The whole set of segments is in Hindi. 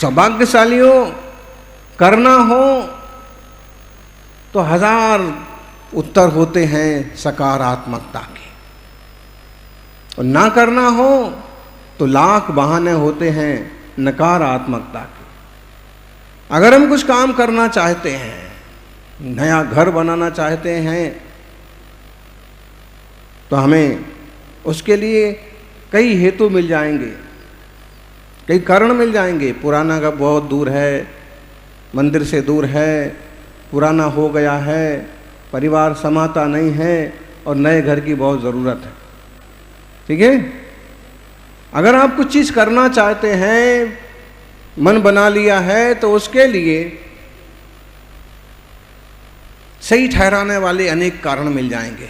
सौभाग्यशालियों करना हो तो 1000 उत्तर होते हैं सकारात्मकता के, और ना करना हो तो लाख बहाने होते हैं नकारात्मकता के। अगर हम कुछ काम करना चाहते हैं, नया घर बनाना चाहते हैं, तो हमें उसके लिए कई हेतु मिल जाएंगे, कई कारण मिल जाएंगे। पुराना का बहुत दूर है, मंदिर से दूर है, पुराना हो गया है, परिवार समाता नहीं है, और नए घर की बहुत ज़रूरत है। ठीक है, अगर आप कुछ चीज़ करना चाहते हैं, मन बना लिया है, तो उसके लिए सही ठहराने वाले अनेक कारण मिल जाएंगे।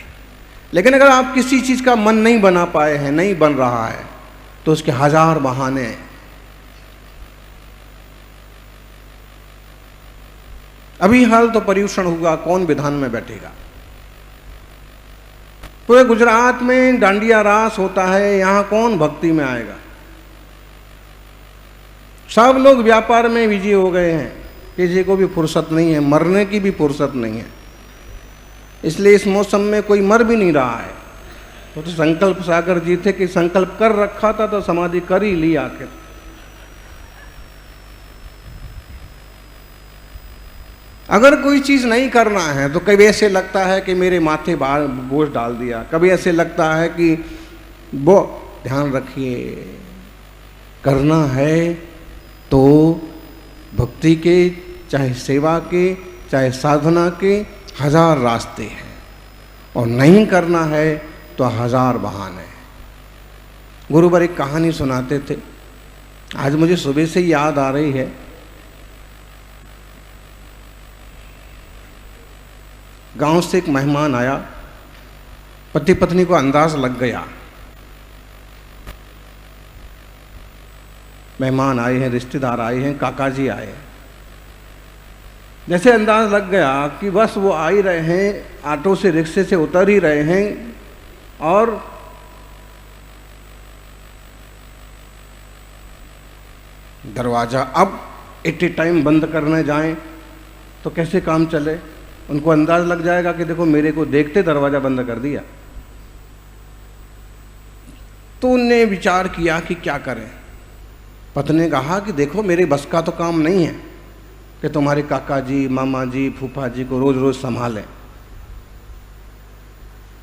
लेकिन अगर आप किसी चीज़ का मन नहीं बना पाए हैं, नहीं बन रहा है, तो उसके 1000 बहाने हैं। अभी हाल तो पर्यूषण हुआ, कौन विधान में बैठेगा। पूरे गुजरात में डांडिया रास होता है, यहाँ कौन भक्ति में आएगा। सब लोग व्यापार में बिजी हो गए हैं, किसी को भी फुर्सत नहीं है, मरने की भी फुर्सत नहीं है। इसलिए इस मौसम में कोई मर भी नहीं रहा है। तो संकल्प सागर जी थे कि संकल्प कर रखा था तो समाधि कर ही ली आखिर। अगर कोई चीज़ नहीं करना है तो कभी ऐसे लगता है कि मेरे माथे बोझ डाल दिया, कभी ऐसे लगता है कि वो ध्यान रखिए, करना है तो भक्ति के, चाहे सेवा के, चाहे साधना के 1000 रास्ते हैं, और नहीं करना है तो 1000 बहाने हैं। गुरुवर एक कहानी सुनाते थे, आज मुझे सुबह से याद आ रही है। गांव से एक मेहमान आया, पति पत्नी को अंदाज लग गया। मेहमान आए हैं, रिश्तेदार आए हैं, काका जी आए हैं। जैसे अंदाज लग गया कि बस वो आ ही रहे हैं, ऑटो से, रिक्शे से उतर ही रहे हैं, और दरवाज़ा अब एट ए टाइम बंद करने जाएं तो कैसे काम चले। उनको अंदाज लग जाएगा कि देखो मेरे को देखते दरवाज़ा बंद कर दिया। तो उनने विचार किया कि क्या करें। पत्नी ने कहा कि देखो मेरे बस का तो काम नहीं है कि तुम्हारे काका जी, मामा जी, फूफा जी को रोज़ रोज़ संभालें।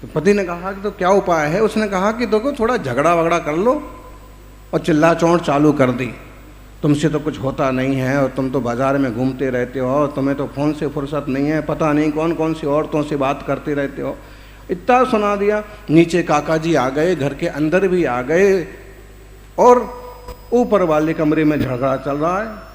तो पति ने कहा कि तो क्या उपाय है। उसने कहा कि देखो थोड़ा झगड़ा वगड़ा कर लो, और चिल्ला चौड़ चालू कर दी। तुमसे तो कुछ होता नहीं है, और तुम तो बाज़ार में घूमते रहते हो, और तुम्हें तो फ़ोन से फुर्सत नहीं है, पता नहीं कौन कौन सी औरतों से बात करते रहते हो। इतना सुना दिया। नीचे काका जी आ गए, घर के अंदर भी आ गए, और ऊपर वाले कमरे में झगड़ा चल रहा है।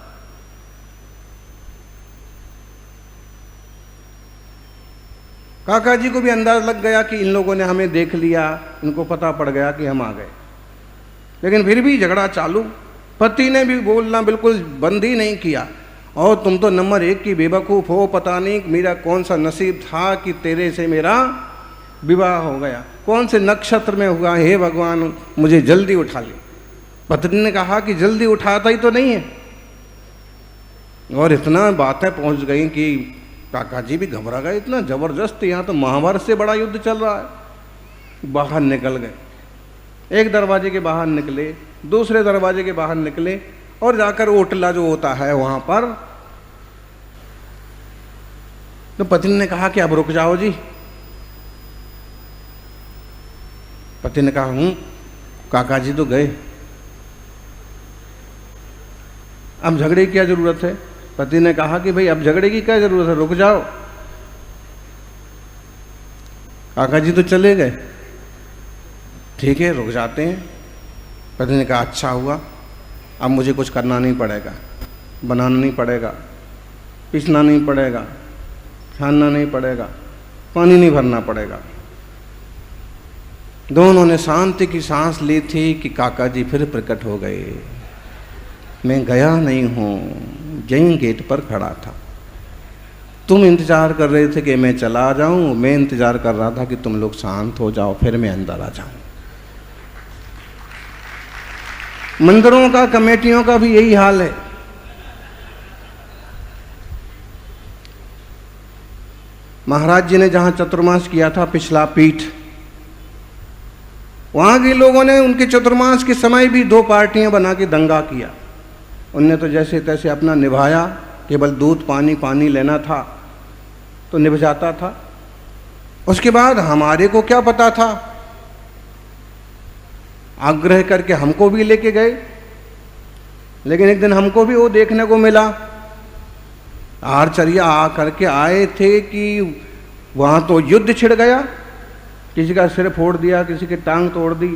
काका जी को भी अंदाज लग गया कि इन लोगों ने हमें देख लिया, इनको पता पड़ गया कि हम आ गए, लेकिन फिर भी झगड़ा चालू। पति ने भी बोलना बिल्कुल बंद ही नहीं किया, और तुम तो नंबर 1 की बेवकूफ़ हो, पता नहीं मेरा कौन सा नसीब था कि तेरे से मेरा विवाह हो गया, कौन से नक्षत्र में हुआ, हे भगवान मुझे जल्दी उठा ले। पत्नी ने कहा कि जल्दी उठाता ही तो नहीं है, और इतना बातें पहुंच गई कि काका जी भी घबरा गए। इतना ज़बरदस्त, यहाँ तो महाभारत से बड़ा युद्ध चल रहा है। बाहर निकल गए, एक दरवाजे के बाहर निकले, दूसरे दरवाजे के बाहर निकले, और जाकर ओटला जो होता है वहाँ पर। तो पत्नी ने कहा कि अब रुक जाओ जी। पति ने कहा काका जी तो गए, अब झगड़े की क्या जरूरत है। पति ने कहा कि भाई अब झगड़े की क्या जरूरत है, रुक जाओ, काका जी तो चले गए, ठीक है रुक जाते हैं। पति ने कहा अच्छा हुआ, अब मुझे कुछ करना नहीं पड़ेगा, बनाना नहीं पड़ेगा, पीसना नहीं पड़ेगा, छानना नहीं पड़ेगा, पानी नहीं भरना पड़ेगा। दोनों ने शांति की सांस ली थी कि काका जी फिर प्रकट हो गए। मैं गया नहीं हूँ, यहीं गेट पर खड़ा था। तुम इंतज़ार कर रहे थे कि मैं चला जाऊँ, मैं इंतज़ार कर रहा था कि तुम लोग शांत हो जाओ, फिर मैं अंदर आ जाऊँ। मंदिरों का, कमेटियों का भी यही हाल है। महाराज जी ने जहाँ चतुर्मास किया था पिछला पीठ, वहाँ के लोगों ने उनके चतुर्मास के समय भी 2 पार्टियां बना के दंगा किया। उनने तो जैसे तैसे अपना निभाया, केवल दूध पानी लेना था तो निभ जाता था। उसके बाद हमारे को क्या पता था, आग्रह करके हमको भी लेके गए, लेकिन एक दिन हमको भी वो देखने को मिला, आचार्य आ करके आए थे कि वहाँ तो युद्ध छिड़ गया, किसी का सिर फोड़ दिया, किसी की टांग तोड़ दी।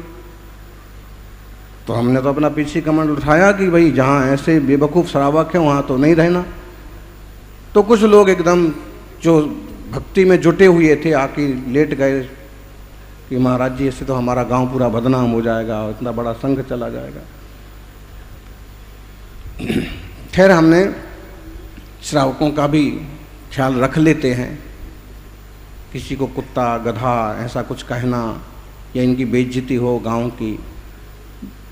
तो हमने तो अपना पीछे कमंड उठाया कि भाई जहाँ ऐसे बेवकूफ़ श्रावक हैं वहाँ तो नहीं रहना। तो कुछ लोग एकदम जो भक्ति में जुटे हुए थे आके लेट गए कि महाराज जी ऐसे तो हमारा गांव पूरा बदनाम हो जाएगा, इतना बड़ा संघ चला जाएगा। खैर हमने श्रावकों का भी ख्याल रख लेते हैं, किसी को कुत्ता गधा ऐसा कुछ कहना या इनकी बेइज्जती हो गांव की,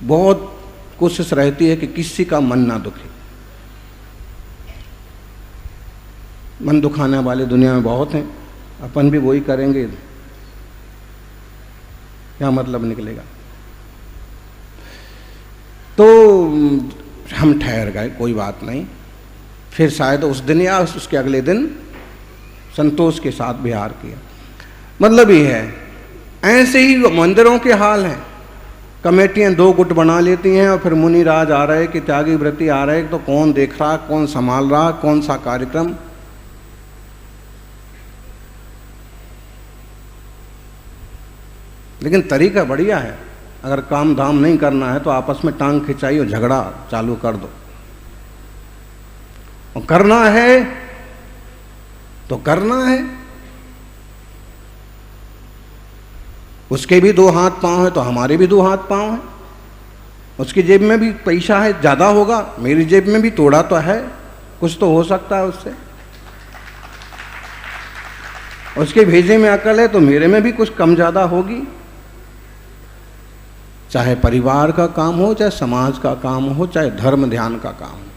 बहुत कोशिश रहती है कि किसी का मन ना दुखे। मन दुखाने वाले दुनिया में बहुत हैं, अपन भी वही करेंगे, क्या मतलब निकलेगा। तो हम ठहर गए, कोई बात नहीं। फिर शायद उस दिन या उसके अगले दिन संतोष के साथ विहार किया। मतलब ये है, ऐसे ही मंदिरों के हाल हैं। कमेटियां 2 गुट बना लेती हैं और फिर मुनिराज आ रहे कि त्यागी व्रती आ रहे, तो कौन देख रहा, कौन संभाल रहा, कौन सा कार्यक्रम। लेकिन तरीका बढ़िया है, अगर काम धाम नहीं करना है तो आपस में टांग खिंचाई और झगड़ा चालू कर दो, और करना है तो करना है। उसके भी 2 हाथ पांव है तो हमारे भी 2 हाथ पांव हैं। उसकी जेब में भी पैसा है, ज़्यादा होगा, मेरी जेब में भी थोड़ा तो है, कुछ तो हो सकता है उससे। उसके भेजे में अकल है तो मेरे में भी कुछ कम ज़्यादा होगी। चाहे परिवार का काम हो, चाहे समाज का काम हो, चाहे धर्म ध्यान का काम हो।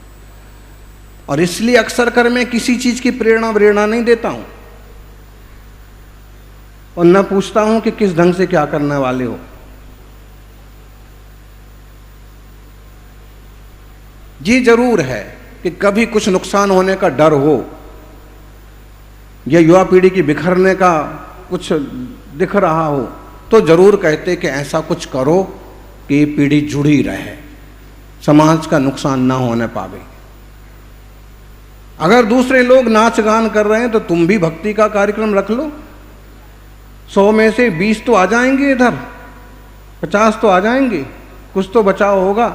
और इसलिए अक्सर कर मैं किसी चीज की प्रेरणा नहीं देता हूं और न पूछता हूं कि किस ढंग से क्या करने वाले हो। ये जरूर है कि कभी कुछ नुकसान होने का डर हो या युवा पीढ़ी की बिखरने का कुछ दिख रहा हो तो जरूर कहते कि ऐसा कुछ करो कि ये पीढ़ी जुड़ी रहे, समाज का नुकसान ना होने पावे। अगर दूसरे लोग नाच गान कर रहे हैं तो तुम भी भक्ति का कार्यक्रम रख लो। 100 में से 20 तो आ जाएंगे, इधर 50 तो आ जाएंगे, कुछ तो बचाव होगा।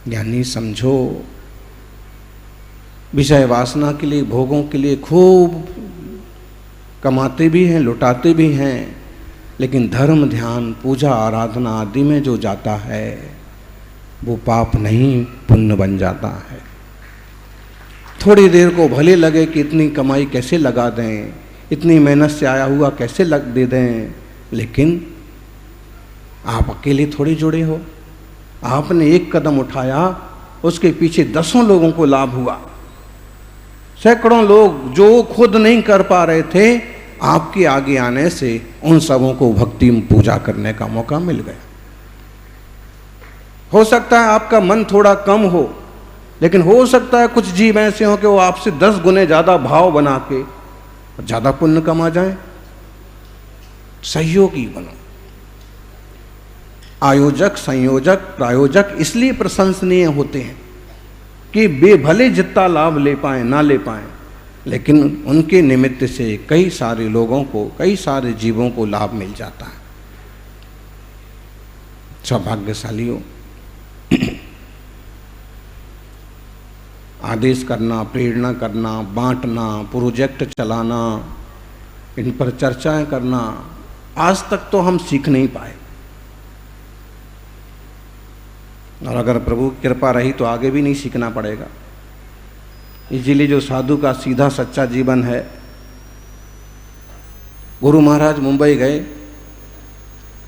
यानी समझो, विषय वासना के लिए, भोगों के लिए खूब कमाते भी हैं, लुटाते भी हैं, लेकिन धर्म ध्यान पूजा आराधना आदि में जो जाता है वो पाप नहीं पुण्य बन जाता है। थोड़ी देर को भले लगे कि इतनी कमाई कैसे लगा दें, इतनी मेहनत से आया हुआ कैसे दे दें, लेकिन आप अकेले थोड़ी जुड़े हो। आपने एक कदम उठाया, उसके पीछे 10 लोगों को लाभ हुआ। सैकड़ों लोग जो खुद नहीं कर पा रहे थे, आपके आगे आने से उन सबों को भक्ति में पूजा करने का मौका मिल गया। हो सकता है आपका मन थोड़ा कम हो, लेकिन हो सकता है कुछ जीव ऐसे हो कि वो आपसे 10 गुने ज़्यादा भाव बना के ज़्यादा पुण्य कमा जाए। सहयोगी बनो। आयोजक, संयोजक, प्रायोजक इसलिए प्रशंसनीय होते हैं कि वे भले जितना लाभ ले पाए ना ले पाए, लेकिन उनके निमित्त से कई सारे लोगों को, कई सारे जीवों को लाभ मिल जाता है। सौभाग्यशालियों, आदेश करना, प्रेरणा करना, बांटना, प्रोजेक्ट चलाना, इन पर चर्चाएं करना, आज तक तो हम सीख नहीं पाए। और अगर प्रभु की कृपा रही तो आगे भी नहीं सीखना पड़ेगा। इसीलिए जो साधु का सीधा सच्चा जीवन है, गुरु महाराज मुंबई गए,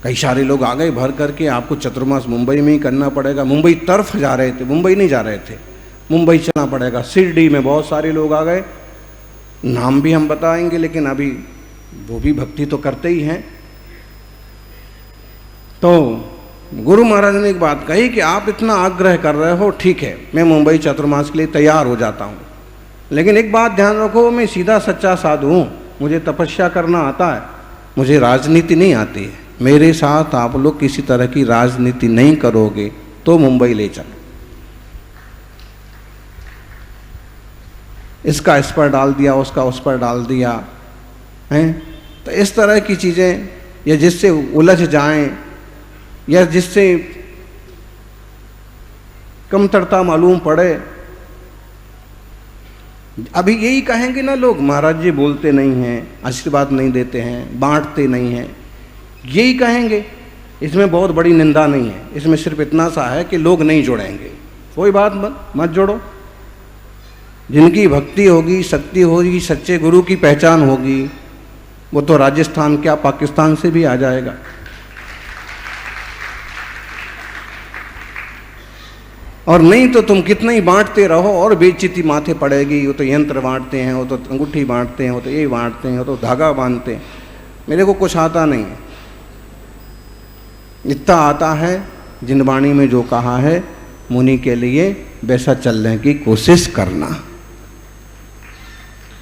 कई सारे लोग आ गए भर करके, आपको चतुर्मास मुंबई में ही करना पड़ेगा। मुंबई तरफ जा रहे थे, मुंबई नहीं जा रहे थे, मुंबई चलना पड़ेगा। शिरडी में बहुत सारे लोग आ गए, नाम भी हम बताएंगे, लेकिन अभी वो भी भक्ति तो करते ही हैं। तो गुरु महाराज ने एक बात कही कि आप इतना आग्रह कर रहे हो, ठीक है, मैं मुंबई चातुर्मास के लिए तैयार हो जाता हूँ, लेकिन एक बात ध्यान रखो, मैं सीधा सच्चा साधु हूँ, मुझे तपस्या करना आता है, मुझे राजनीति नहीं आती है। मेरे साथ आप लोग किसी तरह की राजनीति नहीं करोगे तो मुंबई ले चलो। इसका इस पर डाल दिया, उसका उस पर डाल दिया हैं। तो इस तरह की चीज़ें, या जिससे उलझ जाएं, या जिससे कमतरता मालूम पड़े। अभी यही कहेंगे ना लोग, महाराज जी बोलते नहीं हैं, आशीर्वाद नहीं देते हैं, बांटते नहीं हैं, यही कहेंगे। इसमें बहुत बड़ी निंदा नहीं है, इसमें सिर्फ इतना सा है कि लोग नहीं जुड़ेंगे। कोई बात मत जोड़ो। जिनकी भक्ति होगी, शक्ति होगी, सच्चे गुरु की पहचान होगी, वो तो राजस्थान क्या पाकिस्तान से भी आ जाएगा। और नहीं तो तुम कितना ही बांटते रहो और बेइज्जती माथे पड़ेगी। वो तो यंत्र बांटते हैं, वो तो अंगूठी बांटते हैं, वो तो ये बांटते हैं, वो तो धागा बांधते हैं। मेरे को कुछ आता नहीं है, इतना आता है जिनवाणी में जो कहा है, मुनि के लिए वैसा चलने की कोशिश करना।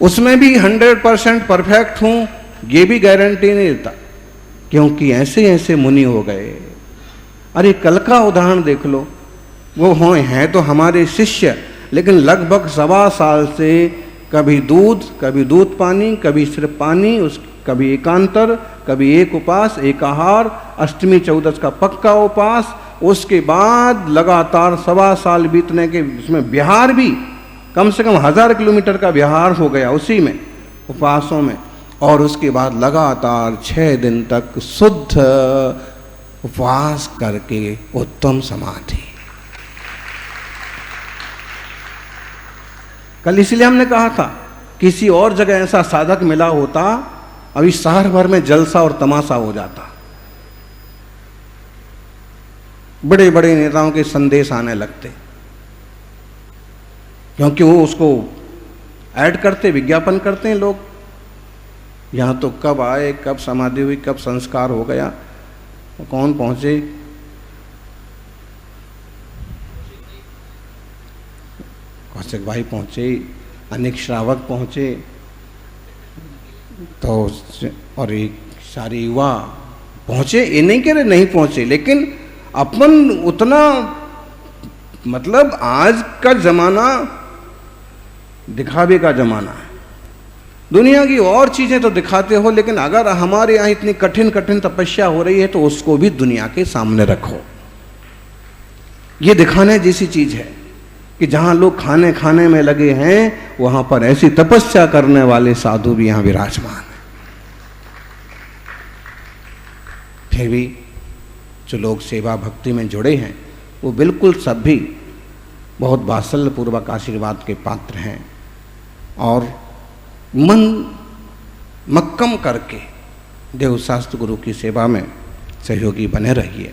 उसमें भी 100% परफेक्ट हूं ये भी गारंटी नहीं देता, क्योंकि ऐसे ऐसे मुनि हो गए। अरे कल का उदाहरण देख लो, वो हैं तो हमारे शिष्य, लेकिन लगभग 1.25 साल से कभी दूध पानी, कभी सिर्फ पानी, कभी एकांतर, कभी एक उपास, एक आहार, अष्टमी चौदस का पक्का उपास। उसके बाद लगातार 1.25 साल बीतने के, उसमें बिहार भी कम से कम 1000 किलोमीटर का बिहार हो गया उसी में, उपवासों में। और उसके बाद लगातार 6 दिन तक शुद्ध उपवास करके उत्तम समाधि। कल इसलिए हमने कहा था, किसी और जगह ऐसा साधक मिला होता, अभी शहर भर में जलसा और तमाशा हो जाता। बड़े बड़े नेताओं के संदेश आने लगते, क्योंकि वो उसको ऐड करते, विज्ञापन करते हैं लोग। यहाँ तो कब आए, कब समाधि हुई, कब संस्कार हो गया, कौन पहुंचे, कौशिक भाई पहुंचे, अनेक श्रावक पहुंचे, तो और एक सारे युवा पहुंचे। ये नहीं कह रहे नहीं पहुंचे, लेकिन अपन उतना, मतलब आज का जमाना दिखावे का जमाना है। दुनिया की और चीजें तो दिखाते हो, लेकिन अगर हमारे यहाँ इतनी कठिन कठिन तपस्या हो रही है तो उसको भी दुनिया के सामने रखो। ये दिखाने जैसी चीज है कि जहां लोग खाने में लगे हैं, वहां पर ऐसी तपस्या करने वाले साधु भी यहां विराजमान हैं। फिर भी जो लोग सेवा भक्ति में जुड़े हैं, वो बिल्कुल सब भी बहुत वात्सल्य पूर्वक आशीर्वाद के पात्र हैं। और मन मक्कम करके देवशास्त्र गुरु की सेवा में सहयोगी बने रहिए।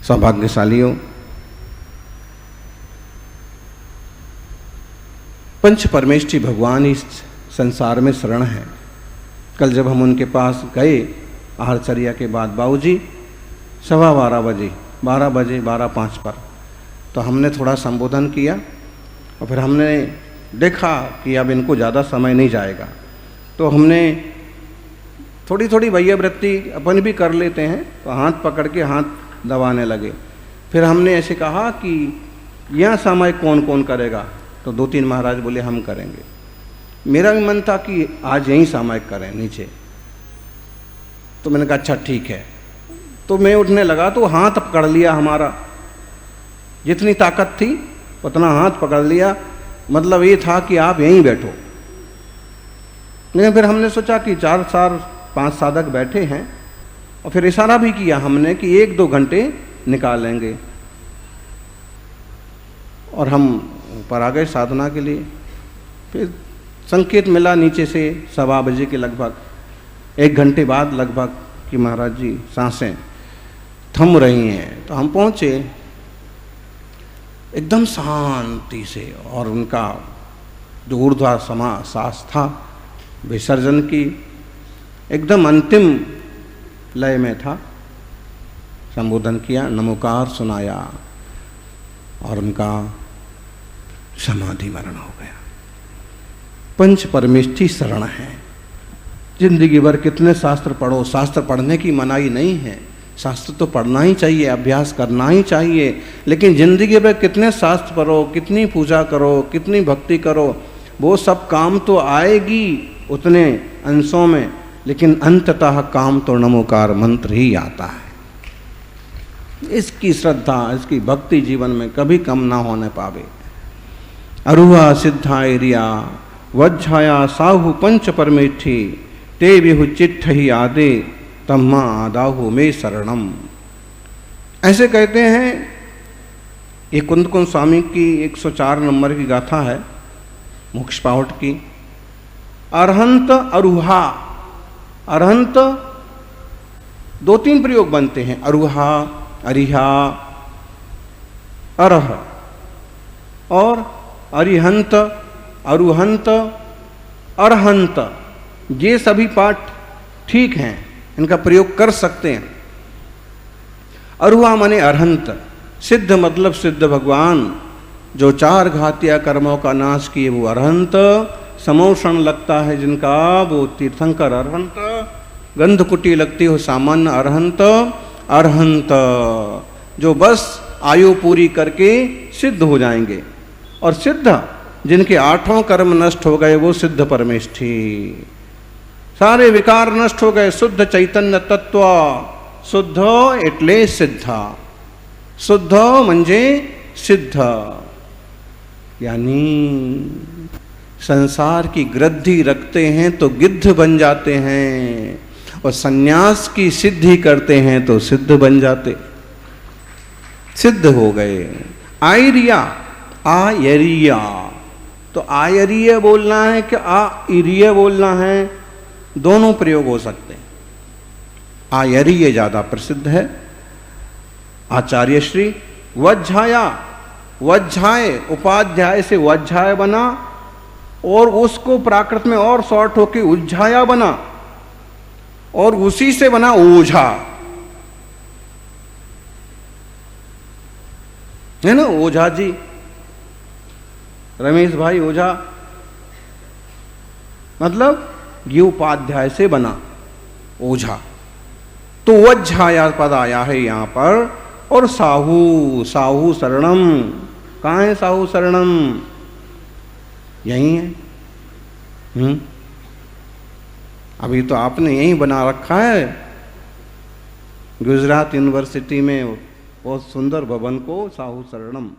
सौभाग्यशालियों, पंच परमेष्ठी भगवान इस संसार में शरण है। कल जब हम उनके पास गए आहारचर्या के बाद, बाबूजी 12:15 बजे, 12:05 पर, तो हमने थोड़ा संबोधन किया और फिर हमने देखा कि अब इनको ज़्यादा समय नहीं जाएगा, तो हमने थोड़ी थोड़ी वैयवृत्ति अपन भी कर लेते हैं, तो हाथ पकड़ के हाथ दबाने लगे। फिर हमने ऐसे कहा कि यह समय कौन कौन करेगा, तो 2-3 महाराज बोले हम करेंगे। मेरा भी मन था कि आज यहीं सामायिक करें नीचे, तो मैंने कहा अच्छा ठीक है। तो मैं उठने लगा तो हाथ पकड़ लिया हमारा, जितनी ताकत थी उतना हाथ पकड़ लिया, मतलब ये था कि आप यहीं बैठो। लेकिन फिर हमने सोचा कि 4-5 साधक बैठे हैं, और फिर इशारा भी किया हमने कि 1-2 घंटे निकालेंगे, और हम ऊपर आ गए साधना के लिए। फिर संकेत मिला नीचे से 1:15 बजे के लगभग, 1 घंटे बाद लगभग, कि महाराज जी सांसें थम रही हैं। तो हम पहुँचे, एकदम शांति से, और उनका जो ऊर्ध्वा समास था विसर्जन की एकदम अंतिम लय में था, संबोधन किया, नमोकार सुनाया और उनका समाधि मरण हो गया। पंच परमेष्ठी शरण है। जिंदगी भर कितने शास्त्र पढ़ो, शास्त्र पढ़ने की मनाही नहीं है, शास्त्र तो पढ़ना ही चाहिए, अभ्यास करना ही चाहिए, लेकिन जिंदगी भर कितने शास्त्र पढ़ो, कितनी पूजा करो, कितनी भक्ति करो, वो सब काम तो आएगी उतने अंशों में, लेकिन अंततः काम तो नमोकार मंत्र ही आता है। इसकी श्रद्धा, इसकी भक्ति जीवन में कभी कम ना होने पावे। अरुआ सिद्धायरिया वज्झाया साहु पंच परमेठी ते विहु चिट्ठ ही आदे तम्मा आदाहु में शरणम। ऐसे कहते हैं, ये कुंद स्वामी की 104 नंबर की गाथा है, मोक्ष पावट की। अरहंत अरुहा, अरहंत 2-3 प्रयोग बनते हैं, अरुहा, अरिहा, अरह, और अरिहंत, अरुहंत, अरहंत, ये सभी पाठ ठीक हैं, इनका प्रयोग कर सकते हैं। अरुहा माने अरहंत, सिद्ध मतलब सिद्ध भगवान, जो 4 घातिया कर्मों का नाश किए वो अरहंत। समोषण लगता है जिनका वो तीर्थंकर अरहंत, गंधकुटी लगती हो सामान्य अरहंत। अरहंत जो बस आयु पूरी करके सिद्ध हो जाएंगे, और सिद्ध जिनके 8 कर्म नष्ट हो गए वो सिद्ध परमेष्ठी, सारे विकार नष्ट हो गए, शुद्ध चैतन्य तत्व। शुद्ध एटले सिद्ध, शुद्ध म्हणजे सिद्ध, यानी संसार की ग्रद्धि रखते हैं तो गिद्ध बन जाते हैं, और सन्यास की सिद्धि करते हैं तो सिद्ध बन जाते, सिद्ध हो गए। आयरिया, आयरिया, तो आयरीय बोलना है कि आयरीय बोलना है, दोनों प्रयोग हो सकते हैं। आयरीय ज्यादा प्रसिद्ध है। आचार्य श्री वज्झाया, वज्झाए उपाध्याय से वज्झाय बना, और उसको प्राकृत में और शॉर्ट होके उज्झाया बना, और उसी से बना ओझा, है ना, ओझा जी, रमेश भाई ओझा, मतलब ये उपाध्याय से बना ओझा। तो वज्झाया पद आया है यहां पर, और साहू, साहू शरणम, कहाँ है साहू शरणम, यही है। अभी तो आपने यही बना रखा है गुजरात यूनिवर्सिटी में बहुत सुंदर भवन को, साहू शरणम।